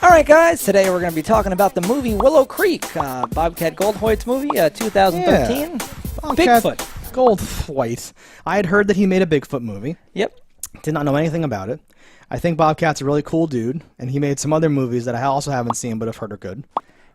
All right, guys. Today we're going to be talking about the movie Willow Creek, Bobcat Goldthwait's movie, 2013. Yeah. Bigfoot. Goldthwait. I had heard that he made a Bigfoot movie. Yep. Did not know anything about it. I think Bobcat's a really cool dude, and he made some other movies that I also haven't seen but have heard are good.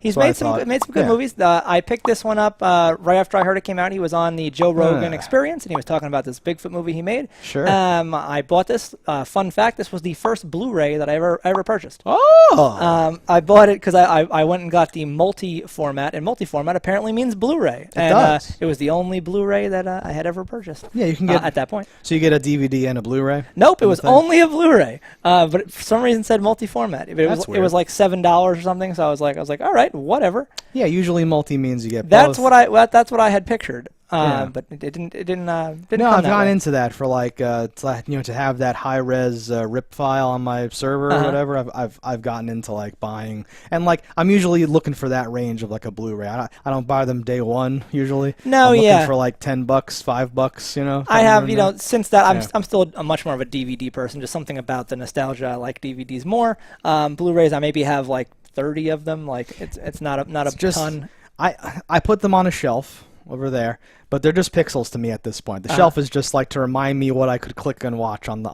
He's So made I some thought, good movies. I picked this one up right after I heard it came out. He was on the Joe Rogan Experience, and he was talking about this Bigfoot movie he made. Sure. I bought this. Fun fact: this was the first Blu-ray that I ever purchased. Oh. I bought it because I went and got the multi-format, and multi-format apparently means Blu-ray. It does. It was the only Blu-ray that I had ever purchased. Yeah, you can get at that point. So you get a DVD and a Blu-ray? Nope, it was only a Blu-ray. But it, for some reason, it said multi-format. It was like $7 or something. So I was like, all right, whatever. Yeah, usually multi means you get That's both. what I had pictured. But it didn't. No, come I've that gone way. into that for like to have that high res rip file on my server or whatever. I've gotten into like buying, and like I'm usually looking for that range of like a Blu-ray. I don't buy them day one usually. No, I'm looking yeah. for like $10, $5, you know. I have, somewhere in there. since that I'm still much more of a DVD person. Just something about the nostalgia. I like DVDs more. Blu-rays, I maybe have like 30 of them. Like it's not a ton. I put them on a shelf over there, but they're just pixels to me at this point. The shelf is just like to remind me what I could click and watch on the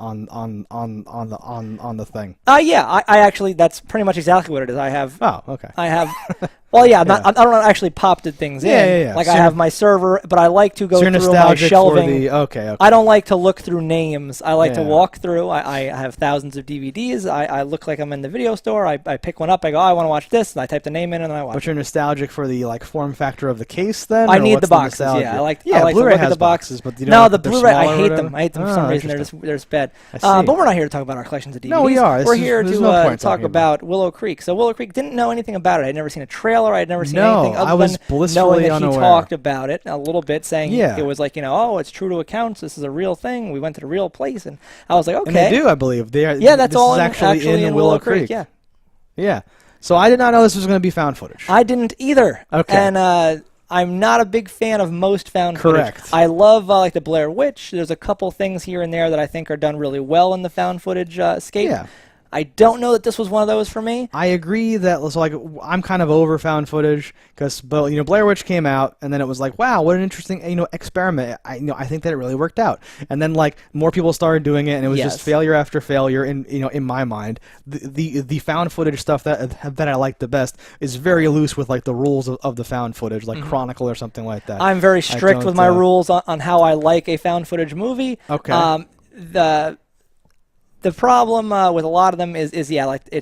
thing. Yeah, I actually that's pretty much exactly what it is. I have. Oh, okay. I have. Well, yeah, I don't actually pop the things in. Yeah. Like So I have my server, but I like to go you're through my nostalgic shelving. for the okay. I don't like to look through names. I like to Yeah. walk through. I have thousands of DVDs. I look like I'm in the video store. I pick one up. I go, I want to watch this, and I type the name in, and then I watch. But you're nostalgic for the like form factor of the case, then? I or need what's the boxes. nostalgia? I like Yeah, to Blu-ray look at has the boxes. but you don't No, like the that they're Blu-ray, I smaller or hate whatever? them. I hate them for some reason. They're just bad. I see. But we're not here to talk about our collections of DVDs. No, we are. We're here there's to no point talk talking about Willow Creek. So Willow Creek, didn't know anything about it. I'd never seen a trailer. I'd never seen No, anything other I was than blissfully knowing that unaware. he talked about it a little bit, saying Yeah. it was like, oh, it's true to accounts. This is a real thing. We went to the real place. And I was like, okay. And they do, I believe. They are, Yeah, that's this all is actually in Willow Creek. Yeah. Yeah. So I did not know this was going to be found footage. I didn't either. Okay. And I'm not a big fan of most found Correct. footage. I love like the Blair Witch. There's a couple things here and there that I think are done really well in the found footage scape. Yeah. I don't know that this was one of those for me. I agree that so like I'm kind of over found footage because Blair Witch came out and then it was like, wow, what an interesting experiment. I think that it really worked out. And then like more people started doing it and it was just failure after failure. In my mind, the found footage stuff that I like the best is very loose with like the rules of the found footage, like Chronicle or something like that. I'm very strict with my rules on how I like a found footage movie. Okay. The problem with a lot of them is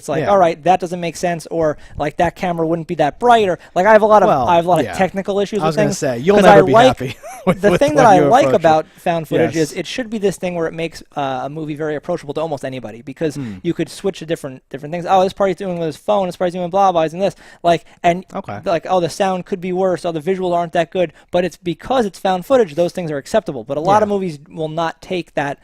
all right, that doesn't make sense, or like that camera wouldn't be that bright, or like I have a lot of technical issues with things. I was going to say you'll never be happy. The thing that I like about found footage is it should be this thing where it makes a movie very approachable to almost anybody, because you could switch to different things. Oh, this party's doing with his phone. This party's doing blah blah, and this the sound could be worse. Oh, the visuals aren't that good, but it's because it's found footage. Those things are acceptable. But a lot of movies will not take that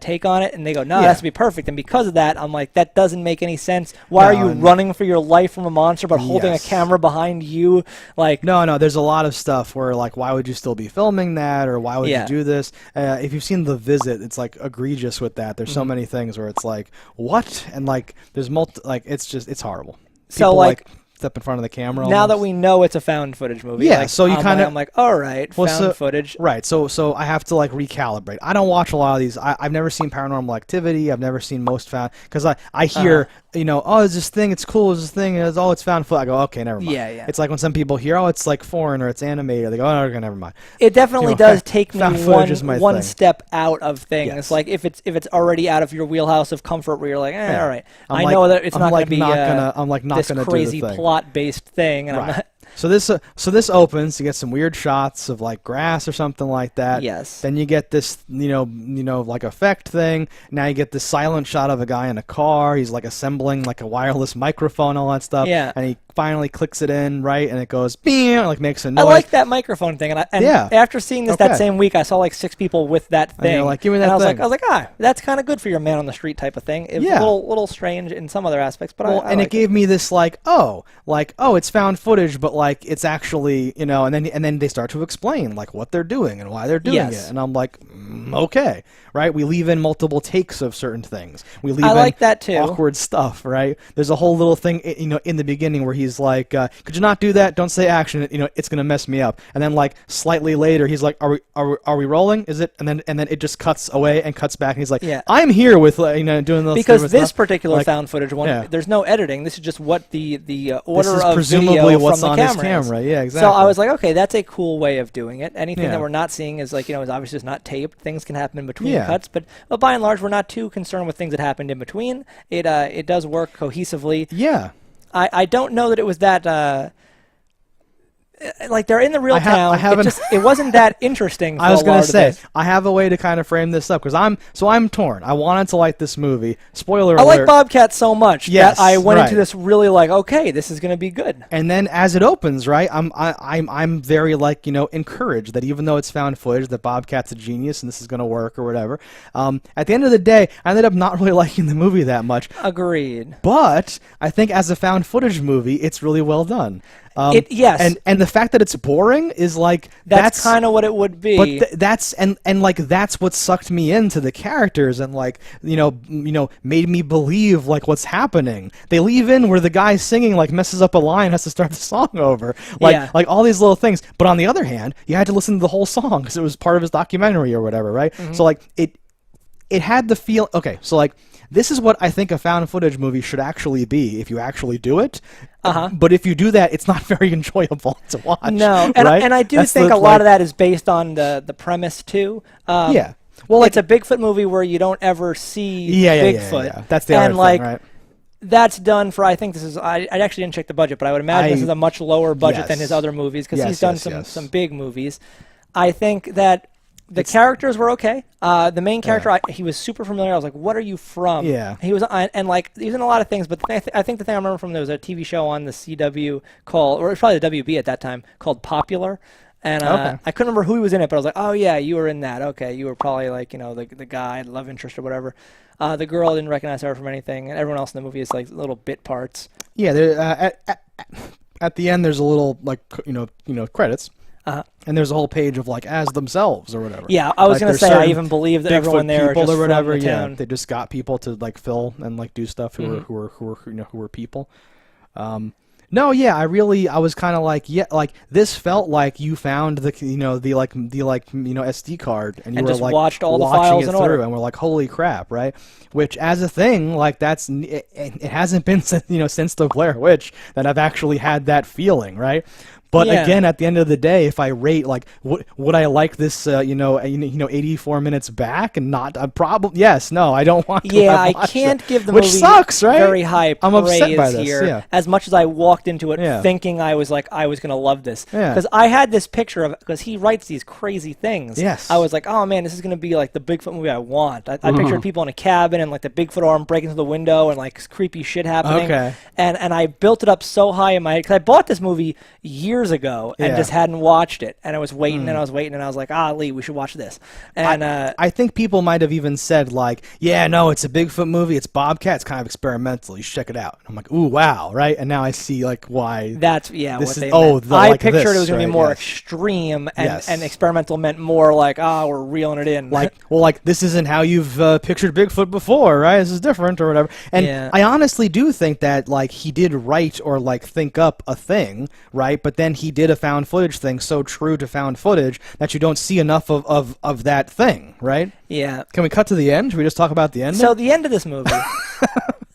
take on it, and they go, no, it has to be perfect. And because of that, I'm like, that doesn't make any sense. Why are you running for your life from a monster but holding a camera behind you? Like, no, there's a lot of stuff where like, why would you still be filming that, or why would you do this? If you've seen The Visit, it's like egregious with that. There's so many things where it's like, what? And like, there's it's horrible. People, so like step in front of the camera. Now that we know it's a found footage movie, yeah. So you kind of, I'm like, all right, found footage. Right. So I have to like recalibrate. I don't watch a lot of these. I've never seen Paranormal Activity. I've never seen most found, because I hear oh, it's this thing. It's cool. It's this thing. It's found footage. I go, okay, never mind. Yeah. It's like when some people hear, oh, it's like foreign or it's animated. They go, oh, okay, never mind. It definitely does take me one thing. step out of things. Yes. Like if it's already out of your wheelhouse of comfort, where you're like, all right, I like, know that it's not going to be this crazy plot-based thing, and I'm not. So this opens. You get some weird shots of like grass or something like that. Yes. Then you get this, like effect thing. Now you get this silent shot of a guy in a car. He's like assembling like a wireless microphone, all that stuff. Yeah. And he finally clicks it in, right, and it goes, bing, like makes a noise. I like that microphone thing, and after seeing this that same week, I saw like 6 people with that thing. And you're like, give me that thing. I was like, that's kind of good for your man on the street type of thing. It was a little strange in some other aspects, but it gave me this oh, it's found footage, but like it's actually, and then they start to explain like what they're doing and why they're doing it, and I'm like, okay, right? We leave in multiple takes of certain things. We leave I in like that too. awkward stuff, right? There's a whole little thing, in the beginning where he's like, "Could you not do that? Don't say action. It's gonna mess me up." And then like slightly later, he's like, "Are we rolling? Is it?" And then it just cuts away and cuts back, and he's like, "I'm here with doing those." Because this particular found footage one, there's no editing. This is just what the order this is of presumably video what's from on the his camera is. camera. Yeah, exactly. So I was like, okay, that's a cool way of doing it. Anything Yeah. that we're not seeing is like, is obviously just not taped. Things can happen in between Yeah. cuts, but by and large, we're not too concerned with things that happened in between. It does work cohesively. Yeah. I don't know that it was that. Like they're in the real town. It wasn't that interesting. For I was going to say I have a way to kind of frame this up because I'm torn. I wanted to like this movie. Spoiler alert. I like Bobcat so much that I went into this really like, okay, this is going to be good. And then as it opens, right, I'm very like encouraged that even though it's found footage, that Bobcat's a genius and this is going to work or whatever. At the end of the day, I ended up not really liking the movie that much. Agreed. But I think as a found footage movie, it's really well done. Yes, and the fact that it's boring is like that's kind of what it would be. But that's what sucked me into the characters and like made me believe like what's happening. They leave in where the guy singing like messes up a line, has to start the song over, like all these little things. But on the other hand, you had to listen to the whole song because it was part of his documentary or whatever, right? Mm-hmm. So like it had the feel. Okay, so like. This is what I think a found footage movie should actually be if you actually do it. But if you do that, it's not very enjoyable to watch. No, right? and I do think a lot of that is based on the premise too. Yeah. Well, it's a Bigfoot movie where you don't ever see Bigfoot. Yeah. That's the other thing, right? That's done for, I think this is, I actually didn't check the budget, but I would imagine this is a much lower budget than his other movies because he's done some big movies. I think that the characters were okay. The main character, he was super familiar. I was like, "What are you from?" Yeah. He was, and like he was in a lot of things. But I think the thing I remember from there was a TV show on the CW called, or it was probably the WB at that time, called Popular. And I couldn't remember who he was in it, but I was like, "Oh yeah, you were in that. Okay, you were probably like the guy, love interest or whatever." The girl, didn't recognize her from anything, and everyone else in the movie is like little bit parts. Yeah. At the end, there's a little like credits. And there's a whole page of like as themselves or whatever. Yeah, I was gonna say I even believe that everyone there people are just or whatever. From the town. They just got people to like fill and like do stuff who were people. No, yeah, I was kind of like, like this felt like you found the SD card and you were just like watched all the watching files it in through order. and we're like, holy crap, right? Which as a thing, like it hasn't been since the Blair Witch that I've actually had that feeling, right? But again, at the end of the day, if I rate, like, would I like this, 84 minutes back and not a problem? Yes, no, I don't want to. Yeah, I can't give the which movie sucks, right? very high praise I'm upset by this, here. yeah. As much as I walked into it thinking I was going to love this. Because I had this picture of, because he writes these crazy things. Yes. I was like, oh man, this is going to be like the Bigfoot movie I want. I pictured people in a cabin and like the Bigfoot arm breaking through the window and like creepy shit happening. Okay. And I built it up so high in my head, because I bought this movie years ago and just hadn't watched it, and I was waiting and I was waiting, and I was like, Lee, we should watch this. And I think people might have even said like, yeah, no, it's a Bigfoot movie, it's Bobcat, it's kind of experimental, you should check it out. And I'm like, ooh, wow, right? And now I see like why that's this what is, they meant. I like pictured this, it was going to be right, more yes. extreme, and experimental meant more like, we're reeling it in. Like, well, like this isn't how you've pictured Bigfoot before, right? This is different or whatever. And I honestly do think that like he did write or like think up a thing, right? But then he did a found footage thing so true to found footage that you don't see enough of that thing, right? Yeah. Can we cut to the end? Should we just talk about the end? So the end of this movie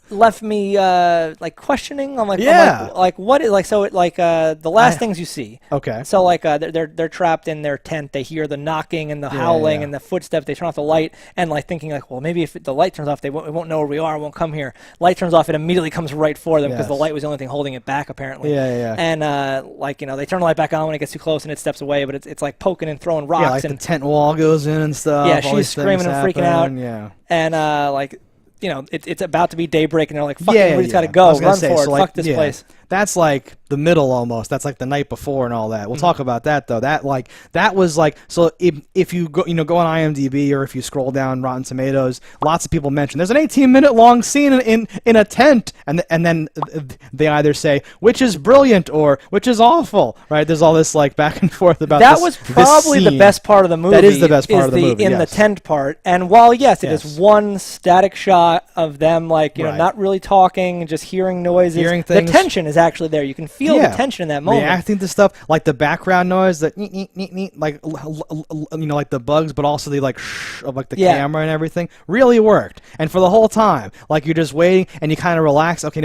left me like questioning. I'm like, what is like? So it like the last things you see. Okay. So like they're trapped in their tent. They hear the knocking and the howling and the footsteps. They turn off the light and like thinking like, well, maybe if the light turns off, it won't know where we are. It won't come here. Light turns off. It immediately comes right for them because the light was the only thing holding it back apparently. Yeah. And they turn the light back on when it gets too close and it steps away. But it's like poking and throwing rocks. Yeah, like and the tent wall goes in and stuff. Yeah, she's screaming and freaking out. Yeah. And it's about to be daybreak, and they're like, "Fuck, we just gotta go, run for it, fuck this place." that's like the middle almost. That's like the night before and all that. We'll talk about that though. That was like, so if you go go on IMDb or if you scroll down Rotten Tomatoes, lots of people mention there's an 18-minute long scene in a tent, and then they either say which is brilliant or which is awful, right? There's all this like back and forth about that. This was probably the best part of the movie. That is the best part of the movie, in the tent part. And while yes, it is one static shot of them like not really talking, just hearing noises. Hearing things. The tension is actually there. You can feel the tension in that moment. Reacting to stuff like the background noise, that like like the bugs, but also the like shh of like the camera and everything really worked. And for the whole time, like you're just waiting and you kind of relax. Okay,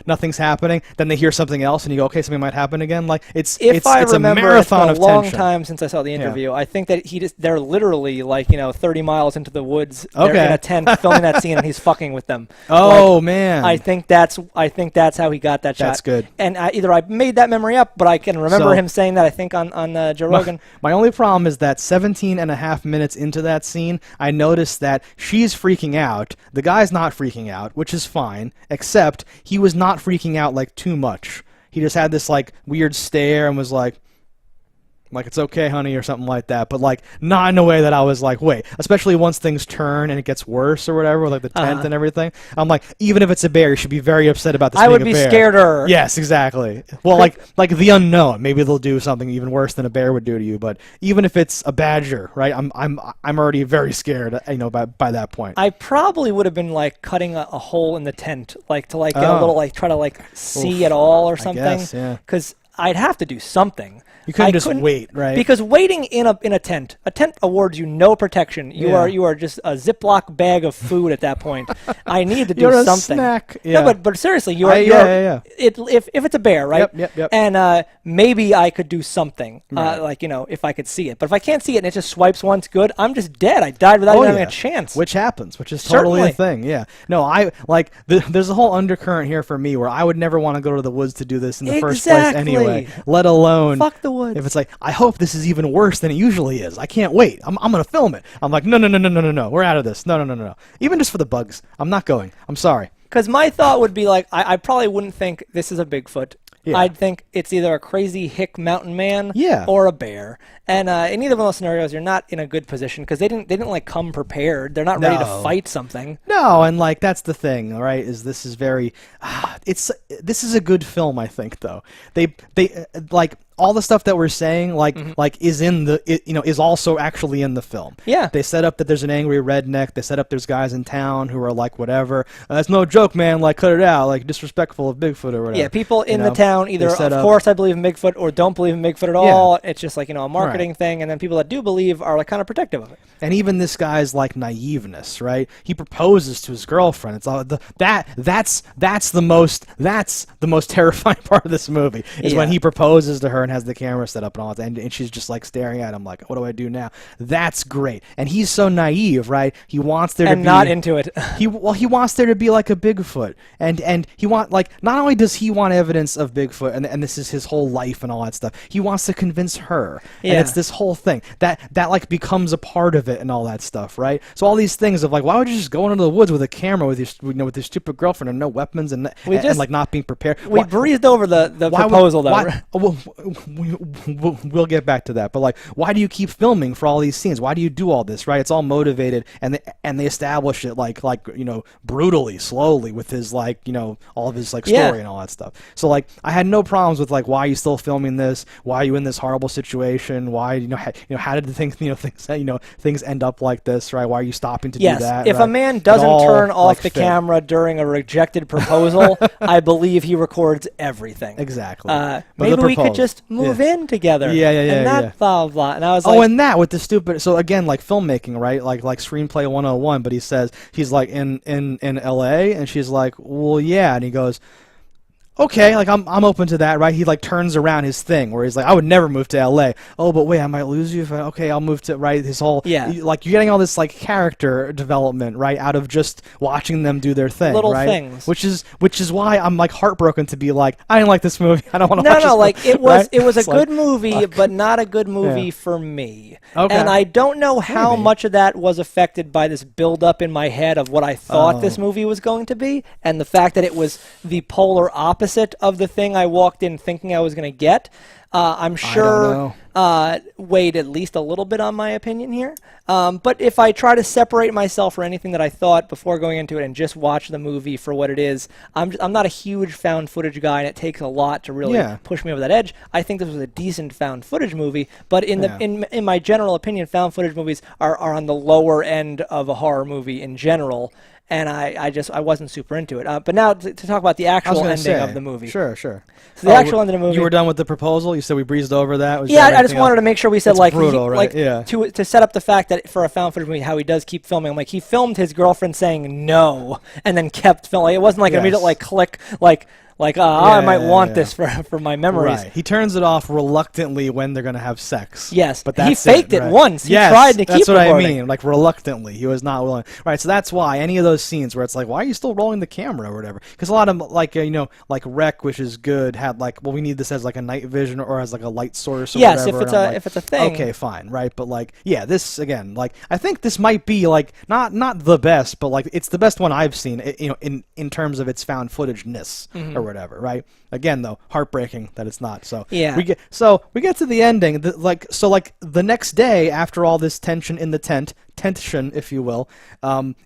nothing's happening. Then they hear something else and you go, okay, something might happen again. Like it's a marathon of tension. Long time since I saw the interview. I think that they're literally like 30 miles into the woods. They're in a tent filming that scene and he's fucking with them. Oh man! I think that's how he got that shot. That's good. And either I made that memory up, but I can remember him saying that. I think on Joe Rogan. My only problem is that 17 and a half minutes into that scene, I noticed that she's freaking out. The guy's not freaking out, which is fine. Except he was not freaking out like too much. He just had this like weird stare and was like it's okay, honey, or something like that, but like not in a way that I was like, wait. Especially once things turn and it gets worse or whatever, like the tent and everything. I'm like, even if it's a bear, you should be very upset about this. I would be scareder. Yes, exactly. Well, like the unknown. Maybe they'll do something even worse than a bear would do to you. But even if it's a badger, right? I'm already very scared. By that point. I probably would have been like cutting a hole in the tent, like to like get a little like try to like see it all or something. I guess, yeah. Because I'd have to do something. You couldn't just wait, right? Because waiting in a tent awards you no protection. You are just a Ziploc bag of food at that point. I need to do You're something. A snack. Yeah. No, but seriously, if it's a bear, right? Yep. And maybe I could do something, right. If I could see it. But if I can't see it and it just swipes once, good. I'm just dead. I died without even having a chance. Which happens, which is totally a thing. Yeah. No, there's a whole undercurrent here for me where I would never want to go to the woods to do this in the first place anyway. Let alone fuck the woods. If it's like, I hope this is even worse than it usually is. I can't wait. I'm going to film it. I'm like, no. We're out of this. No. Even just for the bugs. I'm not going. I'm sorry. Because my thought would be like, I probably wouldn't think this is a Bigfoot. Yeah. I'd think it's either a crazy hick mountain man or a bear. And in either one of those scenarios, you're not in a good position because they didn't like come prepared. They're not ready to fight something. No, and like that's the thing, right? Is this is very, this is a good film, I think. Though they like all the stuff that we're saying, like is in the is also actually in the film. Yeah, they set up that there's an angry redneck. They set up there's guys in town who are like whatever. That's no joke, man. Like cut it out. Like disrespectful of Bigfoot or whatever. Yeah, people in the town either of course I believe in Bigfoot or don't believe in Bigfoot at all. It's just like a marketing thing, and then people that do believe are like kind of protective of it. And even this guy's like naiveness, right? He proposes to his girlfriend. It's all that's the most terrifying part of this movie is when he proposes to her and has the camera set up and all that, and she's just like staring at him like, what do I do now? That's great. And he's so naive, right? He wants there to be not into it. He wants there to be like a Bigfoot, and he want like not only does he want evidence of Bigfoot, and this is his whole life and all that stuff. He wants to convince her, and it's this whole thing that like becomes a part of it and all that stuff, right? So all these things of like, why would you just go into the woods with a camera with your with your stupid girlfriend and no weapons and like not being prepared? We breezed over the proposal though. We'll get back to that, but like, why do you keep filming for all these scenes? Why do you do all this, right? It's all motivated, and they establish it like brutally, slowly with his like all of his like story and all that stuff. So like, I had no problems with like, why are you still filming this? Why are you in this horrible situation? Why how did the things end up like this, right? Why are you stopping to do that? If a man doesn't turn off the camera during a rejected proposal, I believe he records everything. Exactly. Maybe we could just move in together. And blah, blah, blah. And I was like... Oh, and that with the stupid... So again, like filmmaking, right? Like Screenplay 101, but he's like in L.A., and she's like, well, yeah. And he goes... okay, like I'm open to that, right? He like turns around his thing where he's like, I would never move to LA. Oh, but wait, I might lose you if okay, I'll move to, right? His whole like you're getting all this like character development, right, out of just watching them do their thing, little right? things. Which is why I'm like heartbroken to be like, I didn't like this movie. I don't want to watch No, this like movie, it was right? it was a It's good like, movie, fuck. but not a good movie for me. Okay. And I don't know how Maybe. much of that was affected by this build up in my head of what I thought this movie was going to be, and the fact that it was the polar opposite of the thing I walked in thinking I was going to get. I'm sure weighed at least a little bit on my opinion here. But if I try to separate myself from anything that I thought before going into it and just watch the movie for what it is, I'm not a huge found footage guy, and it takes a lot to really push me over that edge. I think this was a decent found footage movie, but in my general opinion, found footage movies are on the lower end of a horror movie in general. And I wasn't super into it. But now to talk about the actual ending of the movie. Sure. So the actual end of the movie. You were done with the proposal? You said we breezed over that? Yeah, I just wanted to make sure we said it's like brutal, right? to set up the fact that for a found footage movie, how he does keep filming. Like he filmed his girlfriend saying no, and then kept filming. It wasn't like an immediate like click I might want this for my memories. Right. He turns it off reluctantly when they're going to have sex. Yes, but that's he faked it right? once. He yes, tried to keep that's what recording. I mean. Like reluctantly, he was not willing. Right. So that's why any of those scenes where it's like, why are you still rolling the camera or whatever? Because a lot of like like Rec, which is good, had like, well, we need this as like a night vision or as like a light source. Or yes, whatever. if it's a thing. Okay, fine, right. But like, this again, like I think this might be like not the best, but like it's the best one I've seen. In terms of its found footage-ness or whatever, right? Again, though, heartbreaking that it's not. So we get to the ending. The next day, after all this tension in the tension, if you will,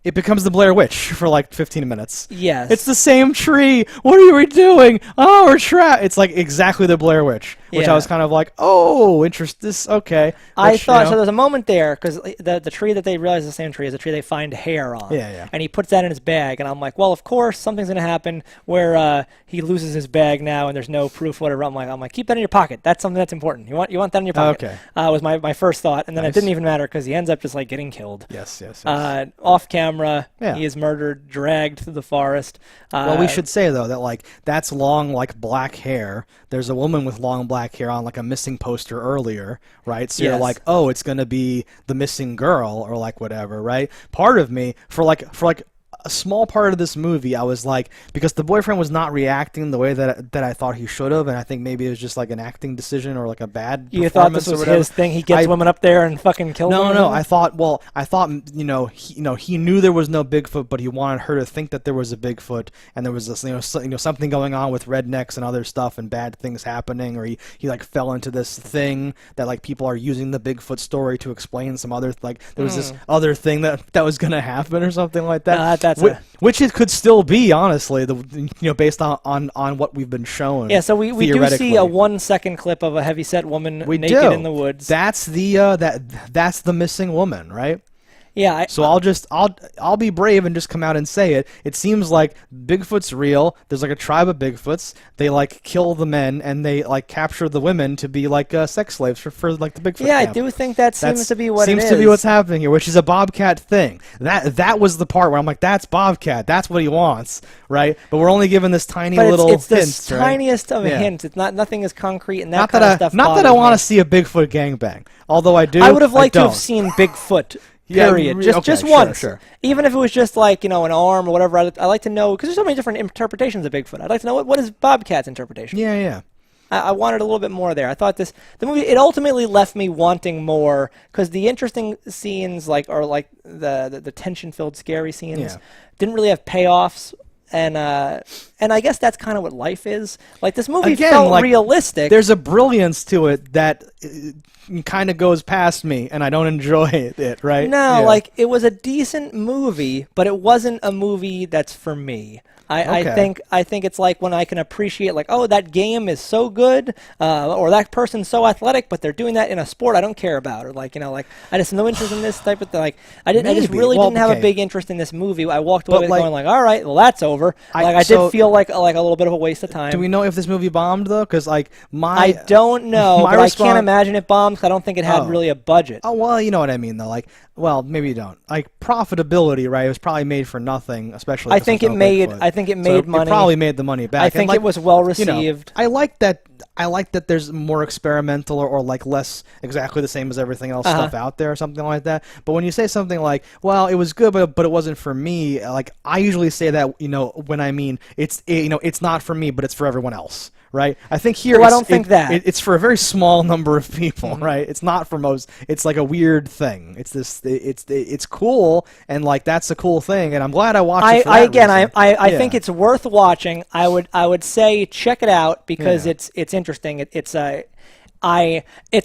it becomes the Blair Witch for like 15 minutes. Yes, it's the same tree. What are we doing? Oh, we're trapped. It's like exactly the Blair Witch, which I was kind of like, oh, this okay. I thought so. There's a moment there because the tree that they realize is the same tree is the tree they find hair on. Yeah. And he puts that in his bag, and I'm like, well, of course something's gonna happen where he loses his bag now, and there's no proof, whatever. I'm like, keep that in your pocket. That's something that's important. You want that in your pocket. Okay. Was my first thought, and then it didn't even matter because he ends up just like getting killed. Yes. Off camera, he is murdered, dragged through the forest. Well, we should say though that like that's long like black hair. There's a woman with long black hair on like a missing poster earlier, right? So you're like, oh, it's gonna be the missing girl or like whatever, right? Part of me for like a small part of this movie, I was like, because the boyfriend was not reacting the way that I thought he should have, and I think maybe it was just like an acting decision or like a bad performance. You thought this was his thing? He gets women up there and fucking kills them? No. I thought he knew there was no Bigfoot, but he wanted her to think that there was a Bigfoot, and there was this something going on with rednecks and other stuff and bad things happening, or he like fell into this thing that like people are using the Bigfoot story to explain some other there was this other thing that was gonna happen or something like that. Which it could still be, honestly, based on what we've been shown. Yeah, so we do see a 1 second clip of a heavyset woman naked in the woods. That's that's the missing woman, right? Yeah. So I'll be brave and just come out and say it. It seems like Bigfoot's real. There's like a tribe of Bigfoots. They like kill the men and they like capture the women to be like sex slaves for like the Bigfoot. Yeah, camp. I do think that seems to be what it is. Seems to be what's happening here, which is a Bobcat thing. That was the part where I'm like, that's Bobcat. That's what he wants, right? But we're only given this tiny little it's hints, the right? tiniest of hints. It's nothing is concrete and that kind of stuff. Not that I want to see a Bigfoot gangbang, although I do. I would have liked to have seen Bigfoot. Period. Just once. Sure. Even if it was just like, an arm or whatever, I like to know, because there's so many different interpretations of Bigfoot. I'd like to know what is Bobcat's interpretation. Yeah. I wanted a little bit more there. I thought the movie, it ultimately left me wanting more, because the interesting scenes, the tension-filled, scary scenes, didn't really have payoffs. And I guess that's kind of what life is. Like, this movie felt realistic. There's a brilliance to it that kind of goes past me, and I don't enjoy it, right? No, it was a decent movie, but it wasn't a movie that's for me. I think it's like when I can appreciate that game is so good, or that person's so athletic, but they're doing that in a sport I don't care about, or I just have no interest in this type of thing. I just really didn't have a big interest in this movie. I walked away going all right, well that's over. I did feel like a little bit of a waste of time. Do we know if this movie bombed though? Because I don't know, but I can't imagine it bombed. 'Cause I don't think it had really a budget. Oh, well, you know what I mean, though. Like, well, maybe you don't. Like, profitability, right? It was probably made for nothing, especially. I think it made money. It probably made the money back. I think it was well received. You know, I like that there's more experimental or like less exactly the same as everything else stuff out there or something like that. But when you say something like, well, it was good, but it wasn't for me, like, I usually say that, you know, when I mean it's not for me, but it's for everyone else. Right, I think here. Well, I don't think that it's for a very small number of people. Right, it's not for most. It's like a weird thing. It's this. It's cool, and like that's a cool thing, and I'm glad I watched it. I think it's worth watching. I would say check it out because it's interesting. It's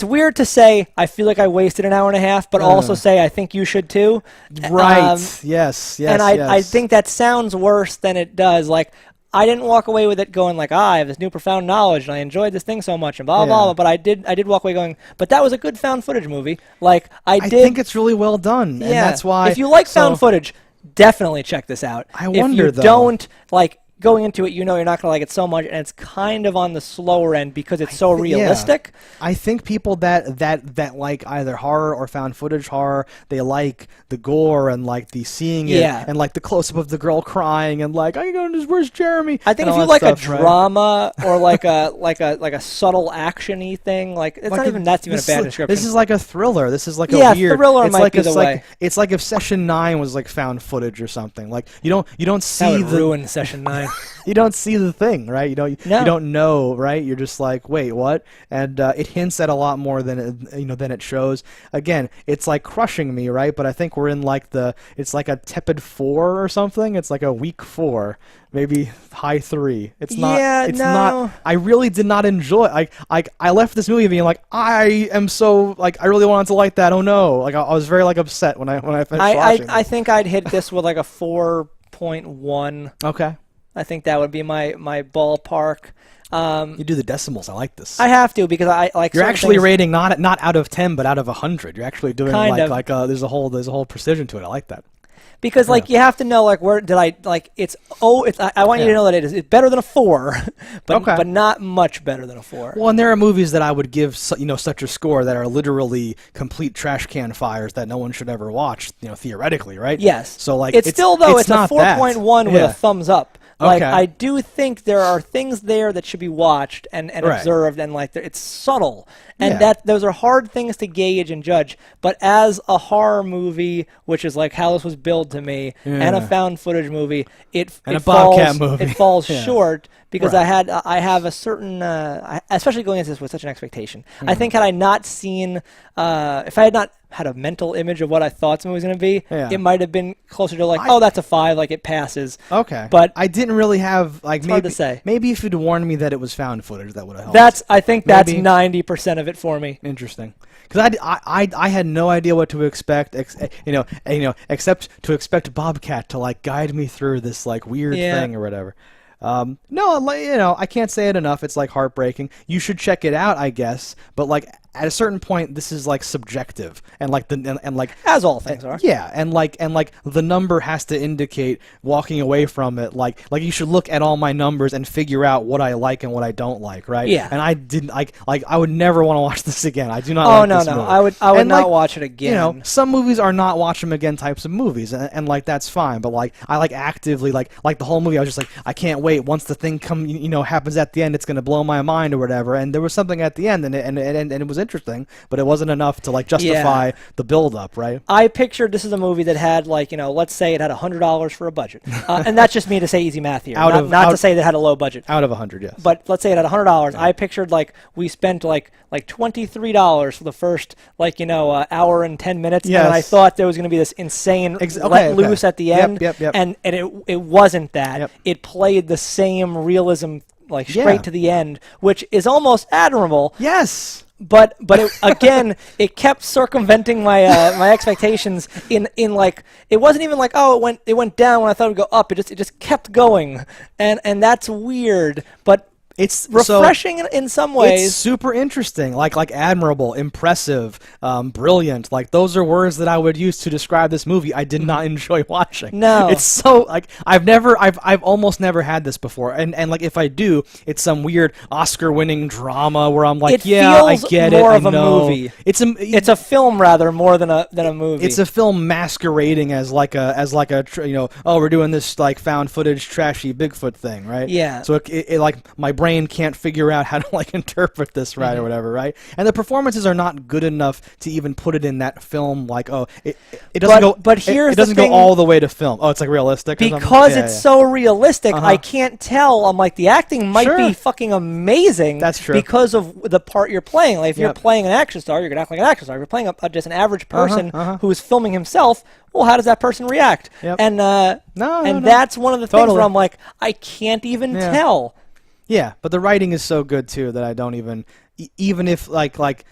weird to say I feel like I wasted an hour and a half, but also say I think you should too. Right. Yes. And I think that sounds worse than it does. Like, I didn't walk away with it going like, I have this new profound knowledge and I enjoyed this thing so much and blah blah blah. But I did walk away going, but that was a good found footage movie. Like I think it's really well done, and that's why. If you like found footage, definitely check this out. I wonder if you don't like. Going into it, you know you're not going to like it so much, and it's kind of on the slower end because it's so realistic. I think people that like either horror or found footage horror, they like the gore and like the seeing it and like the close up of the girl crying and like, where's Jeremy? I think if you like a drama or like a subtle action-y thing, like it's not even that's even a bad description. This is like a thriller. This is like a weird thriller might be the way. It's like if Session 9 was like found footage or something. Like you don't see that would ruin Session 9. You don't see the thing, right? You don't know, right? You're just like, wait, what? And it hints at a lot more than it shows. Again, it's like crushing me, right? But I think we're in like it's like a tepid 4 or something. It's like a weak 4, maybe high 3. It's not. Yeah, it's not. I really did not enjoy. I left this movie being like, I am so like I really wanted to like that. Oh no! Like I was very like upset when I finished watching. I think I'd hit this with like a 4.1. Okay. I think that would be my ballpark. You do the decimals. I like this. I have to because I like. You're actually rating not out of 10, but out of 100. You're actually doing there's a whole precision to it. I like that. Because like you have to know like where did I like I want you to know that it's better than a 4, but not much better than a 4. Well, and there are movies that I would give such a score that are literally complete trash can fires that no one should ever watch. Theoretically, right? Yes. So like it's still though it's a 4.1 with a thumbs up. Like, okay. I do think there are things there that should be watched and observed, and like it's subtle, and those are hard things to gauge and judge. But as a horror movie, which is like how this was billed to me, and a found footage movie, it falls short because I have a certain, especially going into this with such an expectation. I think had I not seen, if I had not had a mental image of what I thought the movie was going to be, it might have been closer to like, that's a 5, like it passes. Okay. But I didn't really have like hard to say. Maybe if you'd warned me that it was found footage, that would have helped. I think that's 90% of it for me. Interesting. Because I had no idea what to expect, except to expect Bobcat to like guide me through this like weird thing or whatever. No, I can't say it enough. It's like heartbreaking. You should check it out, I guess. But like at a certain point, this is like subjective, and like as all things are. Yeah, and like the number has to indicate walking away from it. Like you should look at all my numbers and figure out what I like and what I don't like, right? Yeah. And I didn't like I would never want to watch this again. I do not. Oh like no, this no, movie. I would not watch it again. Some movies are not watch them again types of movies, and like that's fine. But like I like actively like the whole movie. I was just like I can't wait. Once the thing happens at the end, it's gonna blow my mind or whatever. And there was something at the end, and it was interesting, but it wasn't enough to like justify the build up, right? I pictured this is a movie that had like let's say it had $100 for a budget, and that's just me to say easy math here, not to say that it had a low budget. Out of 100, yes. But let's say it had $100. I pictured like we spent like $23 for the first hour and 10 minutes, and I thought there was going to be this insane let loose at the end, and it wasn't that. Yep. It played the same realism like straight to the end, which is almost admirable. Yes. But again, it kept circumventing my my expectations in like it wasn't even like it went down when I thought it would go up. It just kept going, and that's weird. But It's refreshing in some ways. It's super interesting, like admirable, impressive, brilliant. Like those are words that I would use to describe this movie. I did not enjoy watching. No, it's so like I've almost never had this before, and like if I do, it's some weird Oscar-winning drama where I'm like, yeah, I get it. More I of a know. movie. It's a film rather more than a movie. It's a film masquerading as like a oh, we're doing this like found footage trashy Bigfoot thing, right? Yeah. So it like my brain can't figure out how to like interpret this right or whatever, right? And the performances are not good enough to even put it in that film. Like, oh, it doesn't go. But here's it doesn't the thing, go all the way to film. Oh, it's like realistic because it's so realistic. I can't tell. I'm like, the acting might be fucking amazing. That's true. Because of the part you're playing. Like if you're playing an action star, you're gonna act like an action star. If you're playing just an average person who is filming himself, well, how does that person react? And that's one of the things where I'm like, I can't even tell. Yeah, but the writing is so good too that I don't even if like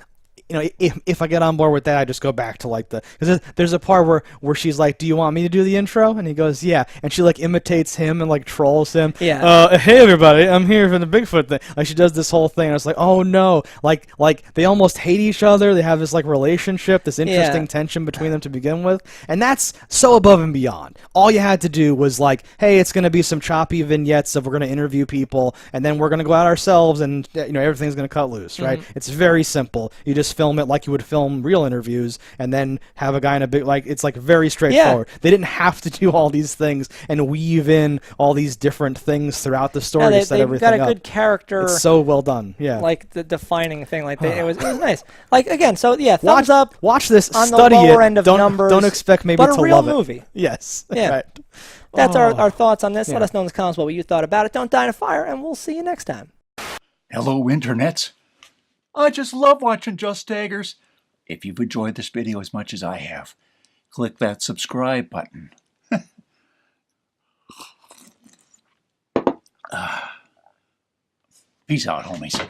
if I get on board with that, I just go back to like because there's a part where she's like, "Do you want me to do the intro?" And he goes, "Yeah," and she like imitates him and like trolls him. Yeah. Hey everybody, I'm here for the Bigfoot thing. Like she does this whole thing. And I was like, oh no, like they almost hate each other. They have this like relationship, this interesting tension between them to begin with, and that's so above and beyond. All you had to do was like, hey, it's gonna be some choppy vignettes of we're gonna interview people, and then we're gonna go out ourselves, and everything's gonna cut loose, right? It's very simple. You just film it like you would film real interviews, and then have a guy in a big it's like very straightforward. They didn't have to do all these things and weave in all these different things throughout the story to set everything up. They've got a good character. It's so well done. Yeah, like the defining thing. Like it was nice. Like again, so yeah, thumbs up. Watch this. On study the lower it. end of numbers. Don't expect maybe to love it. But a real movie. Yes. Yeah. Right. That's our thoughts on this. Let us know in the comments what you thought about it. Don't die in a fire, and we'll see you next time. Hello, internets. I just love watching JustDaggers. If you've enjoyed this video as much as I have, click that subscribe button. Peace out, homies.